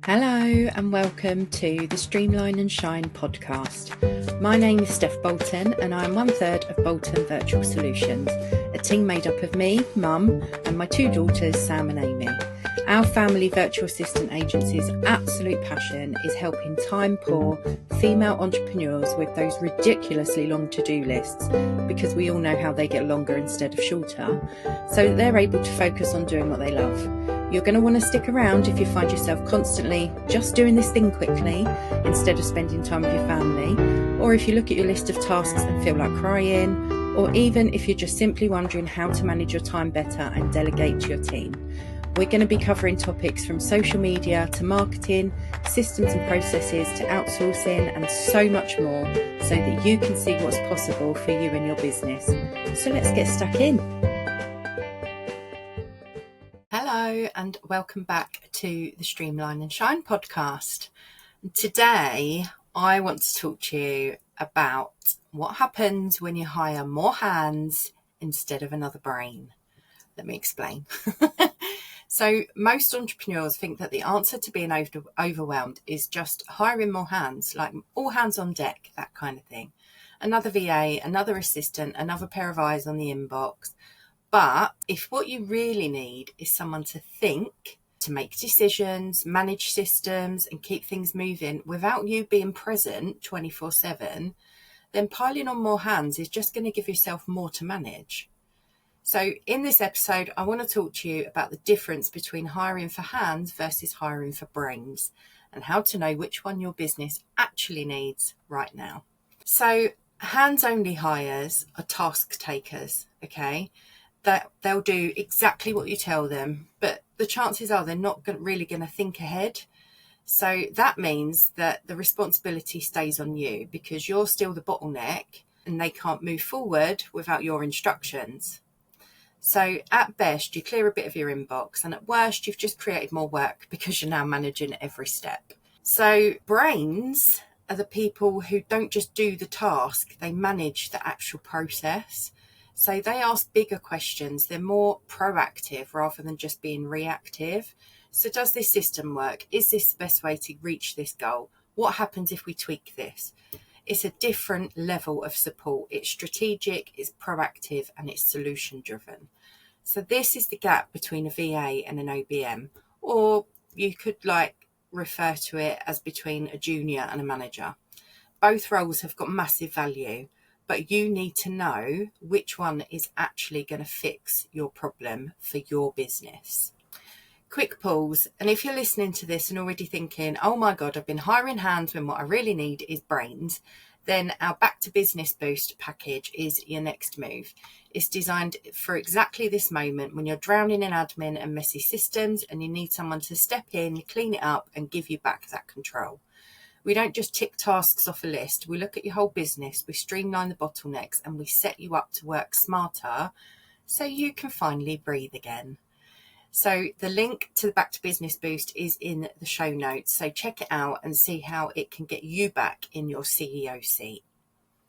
Hello and welcome to the Streamline and Shine podcast. My name is Steff Bolton and I am 1/3 of Bolton Virtual Solutions, a team made up of me, Mum, and my two daughters, Sam and Amy. Our family virtual assistant agency's absolute passion is helping time-poor female entrepreneurs with those ridiculously long to-do lists, because we all know how they get longer instead of shorter, so that they're able to focus on doing what they love. You're going to want to stick around if you find yourself constantly just doing this thing quickly instead of spending time with your family, or if you look at your list of tasks and feel like crying, or even if you're just simply wondering how to manage your time better and delegate to your team. We're going to be covering topics from social media to marketing, systems and processes to outsourcing and so much more, so that you can see what's possible for you and your business. So let's get stuck in. Hello and welcome back to the Streamline and Shine podcast. Today I want to talk to you about what happens when you hire more hands instead of another brain. Let me explain. So most entrepreneurs think that the answer to being overwhelmed is just hiring more hands, like all hands on deck, that kind of thing. Another VA, another assistant, another pair of eyes on the inbox. But if what you really need is someone to think, to make decisions, manage systems and keep things moving without you being present 24/7, then piling on more hands is just going to give yourself more to manage. So in this episode, I want to talk to you about the difference between hiring for hands versus hiring for brains, and how to know which one your business actually needs right now. So hands-only hires are task takers, okay? That they'll do exactly what you tell them, but the chances are they're not really going to think ahead. So that means that the responsibility stays on you because you're still the bottleneck and they can't move forward without your instructions. So at best, you clear a bit of your inbox, and at worst, you've just created more work because you're now managing every step. So brains are the people who don't just do the task, they manage the actual process. So they ask bigger questions. They're more proactive rather than just being reactive. So does this system work? Is this the best way to reach this goal? What happens if we tweak this? It's a different level of support. It's strategic, it's proactive, and it's solution driven. So this is the gap between a VA and an OBM, or you could refer to it as between a junior and a manager. Both roles have got massive value, but you need to know which one is actually going to fix your problem for your business. Quick pause, and if you're listening to this and already thinking, oh my God, I've been hiring hands when what I really need is brains, then our Back to Business Boost package is your next move. It's designed for exactly this moment when you're drowning in admin and messy systems and you need someone to step in, clean it up and give you back that control. We don't just tick tasks off a list. We look at your whole business, we streamline the bottlenecks, and we set you up to work smarter so you can finally breathe again. So the link to the Back to Business Boost is in the show notes. So check it out and see how it can get you back in your CEO seat.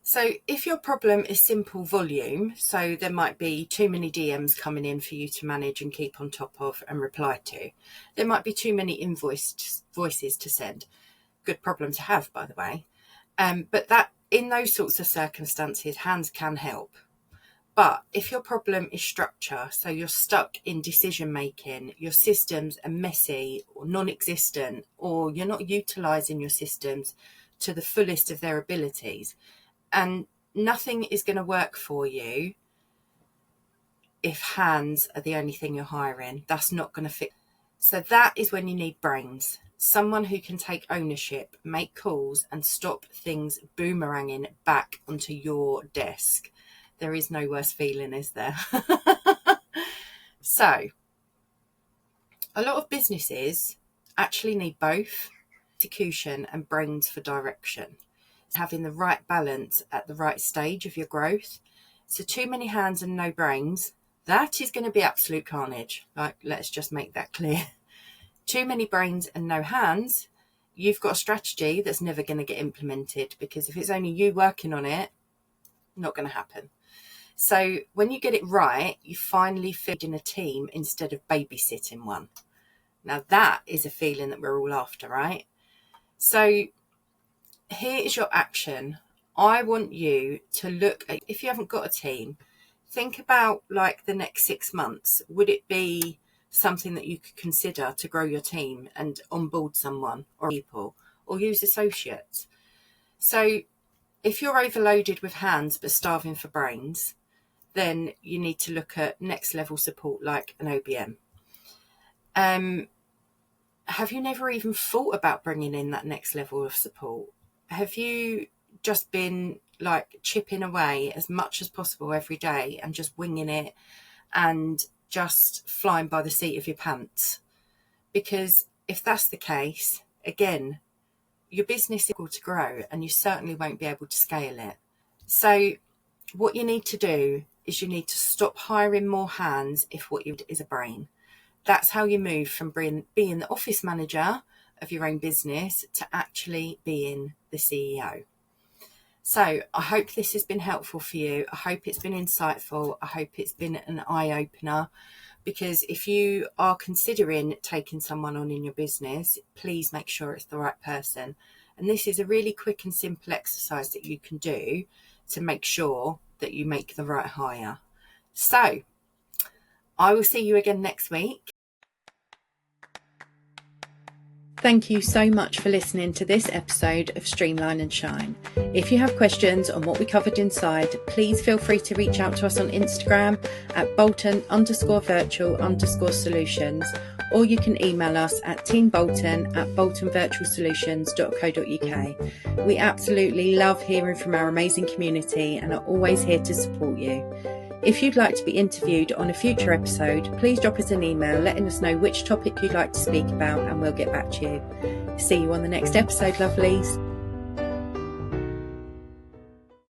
So if your problem is simple volume, so there might be too many DMs coming in for you to manage and keep on top of and reply to. There might be too many voices to send. Good problem to have, by the way. But that in those sorts of circumstances, hands can help. But if your problem is structure, so you're stuck in decision making, your systems are messy or non-existent, or you're not utilising your systems to the fullest of their abilities, and nothing is going to work for you if hands are the only thing you're hiring. That's not going to fit. So that is when you need brains. Someone who can take ownership, make calls, and stop things boomeranging back onto your desk. There is no worse feeling, is there? So, a lot of businesses actually need both execution and brains for direction. Having the right balance at the right stage of your growth. So too many hands and no brains, that is going to be absolute carnage. Let's just make that clear. Too many brains and no hands, you've got a strategy that's never going to get implemented, because if it's only you working on it, not going to happen. So when you get it right, you finally feed in a team instead of babysitting one. Now that is a feeling that we're all after, right? So here is your action. I want you to look at, if you haven't got a team, think about like the next 6 months. Would it be something that you could consider to grow your team and onboard someone or people, or use associates? So if you're overloaded with hands but starving for brains, then you need to look at next level support like an OBM. Have you never even thought about bringing in that next level of support? Have you just been like chipping away as much as possible every day and just winging it and just flying by the seat of your pants? Because if that's the case, again, your business is able to grow and you certainly won't be able to scale it. So what you need to do is you need to stop hiring more hands if what you need is a brain. That's how you move from being the office manager of your own business to actually being the CEO. So I hope this has been helpful for you. I hope it's been insightful. I hope it's been an eye-opener, because if you are considering taking someone on in your business, please make sure it's the right person. And this is a really quick and simple exercise that you can do to make sure that you make the right hire. So I will see you again next week. Thank you so much for listening to this episode of Streamline and Shine. If you have questions on what we covered inside, please feel free to reach out to us on Instagram at Bolton_virtual_solutions, or you can email us at teambolton@boltonvirtualsolutions.co.uk. We absolutely love hearing from our amazing community and are always here to support you. If you'd like to be interviewed on a future episode, please drop us an email letting us know which topic you'd like to speak about and we'll get back to you. See you on the next episode, lovelies.